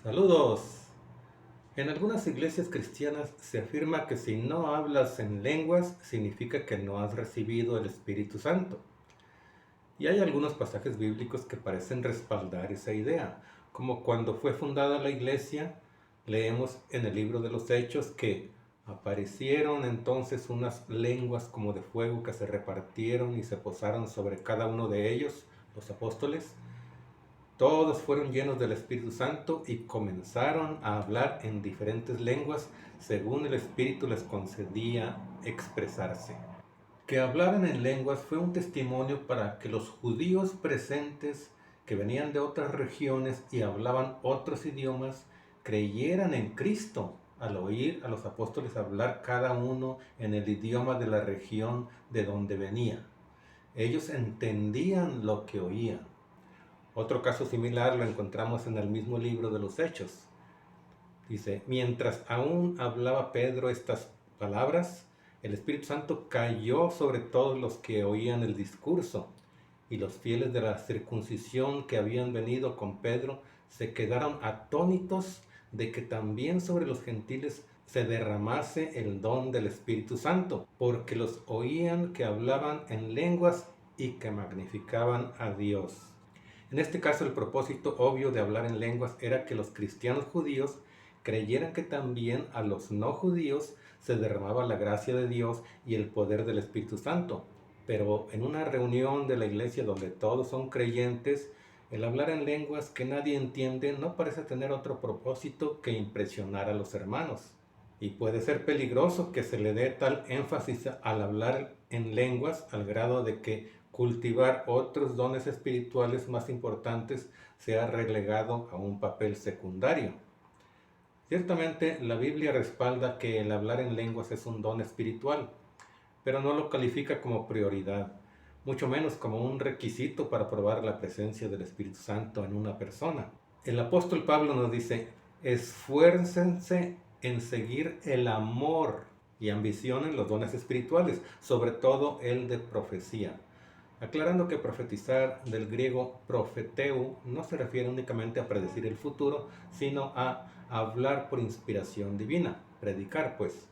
Saludos. En algunas iglesias cristianas se afirma que si no hablas en lenguas significa que no has recibido el Espíritu Santo. Y hay algunos pasajes bíblicos que parecen respaldar esa idea, como cuando fue fundada la iglesia, leemos en el libro de los Hechos que aparecieron entonces unas lenguas como de fuego que se repartieron y se posaron sobre cada uno de ellos, los apóstoles. Todos fueron llenos del Espíritu Santo y comenzaron a hablar en diferentes lenguas según el Espíritu les concedía expresarse. Que hablaran en lenguas fue un testimonio para que los judíos presentes que venían de otras regiones y hablaban otros idiomas creyeran en Cristo al oír a los apóstoles hablar cada uno en el idioma de la región de donde venía. Ellos entendían lo que oían. Otro caso similar lo encontramos en el mismo libro de los Hechos. Dice, mientras aún hablaba Pedro estas palabras, el Espíritu Santo cayó sobre todos los que oían el discurso, y los fieles de la circuncisión que habían venido con Pedro se quedaron atónitos de que también sobre los gentiles se derramase el don del Espíritu Santo, porque los oían que hablaban en lenguas y que magnificaban a Dios. En este caso, el propósito obvio de hablar en lenguas era que los cristianos judíos creyeran que también a los no judíos se derramaba la gracia de Dios y el poder del Espíritu Santo. Pero en una reunión de la iglesia donde todos son creyentes, el hablar en lenguas que nadie entiende no parece tener otro propósito que impresionar a los hermanos. Y puede ser peligroso que se le dé tal énfasis al hablar en lenguas al grado de que cultivar otros dones espirituales más importantes sea relegado a un papel secundario. Ciertamente la Biblia respalda que el hablar en lenguas es un don espiritual, pero no lo califica como prioridad, mucho menos como un requisito para probar la presencia del Espíritu Santo en una persona. El apóstol Pablo nos dice, esfuércense en seguir el amor y ambicionen los dones espirituales, sobre todo el de profecía. Aclarando que profetizar del griego profeteu no se refiere únicamente a predecir el futuro, sino a hablar por inspiración divina, predicar pues.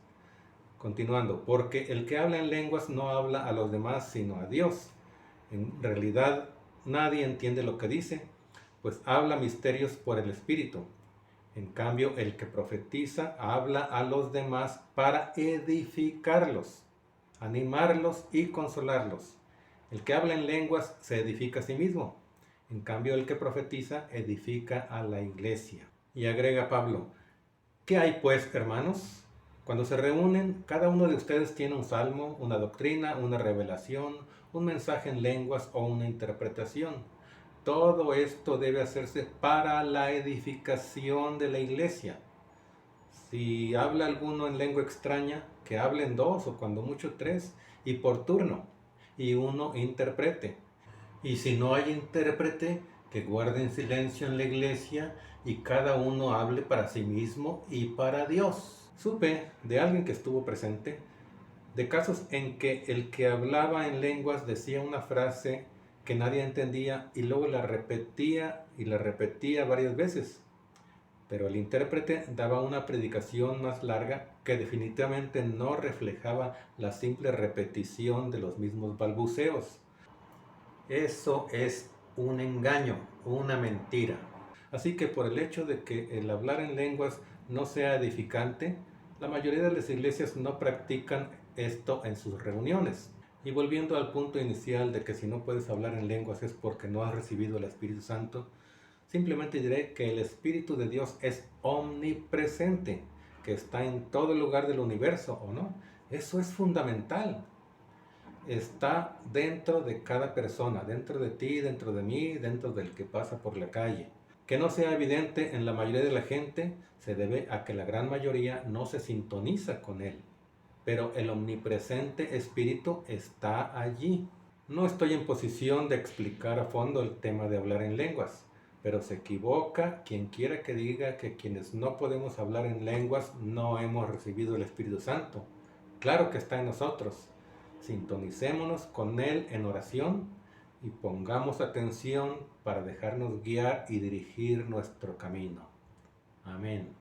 Continuando, porque el que habla en lenguas no habla a los demás sino a Dios. En realidad nadie entiende lo que dice, pues habla misterios por el Espíritu. En cambio, el que profetiza habla a los demás para edificarlos, animarlos y consolarlos. El que habla en lenguas se edifica a sí mismo. En cambio, el que profetiza edifica a la iglesia. Y agrega Pablo, ¿qué hay pues, hermanos? Cuando se reúnen, cada uno de ustedes tiene un salmo, una doctrina, una revelación, un mensaje en lenguas o una interpretación. Todo esto debe hacerse para la edificación de la iglesia. Si habla alguno en lengua extraña, que hablen dos o cuando mucho tres, y por turno, y uno interprete. Y si no hay intérprete, que guarden silencio en la iglesia y cada uno hable para sí mismo y para Dios. Supe de alguien que estuvo presente de casos en que el que hablaba en lenguas decía una frase que nadie entendía y luego la repetía y la repetía varias veces. Pero el intérprete daba una predicación más larga que definitivamente no reflejaba la simple repetición de los mismos balbuceos. Eso es un engaño, una mentira. Así que por el hecho de que el hablar en lenguas no sea edificante, la mayoría de las iglesias no practican esto en sus reuniones. Y volviendo al punto inicial de que si no puedes hablar en lenguas es porque no has recibido el Espíritu Santo, simplemente diré que el Espíritu de Dios es omnipresente, que está en todo lugar del universo, ¿o no? Eso es fundamental. Está dentro de cada persona, dentro de ti, dentro de mí, dentro del que pasa por la calle. Que no sea evidente en la mayoría de la gente se debe a que la gran mayoría no se sintoniza con él. Pero el omnipresente Espíritu está allí. No estoy en posición de explicar a fondo el tema de hablar en lenguas, pero se equivoca quien quiera que diga que quienes no podemos hablar en lenguas no hemos recibido el Espíritu Santo. Claro que está en nosotros. Sintonicémonos con Él en oración y pongamos atención para dejarnos guiar y dirigir nuestro camino. Amén.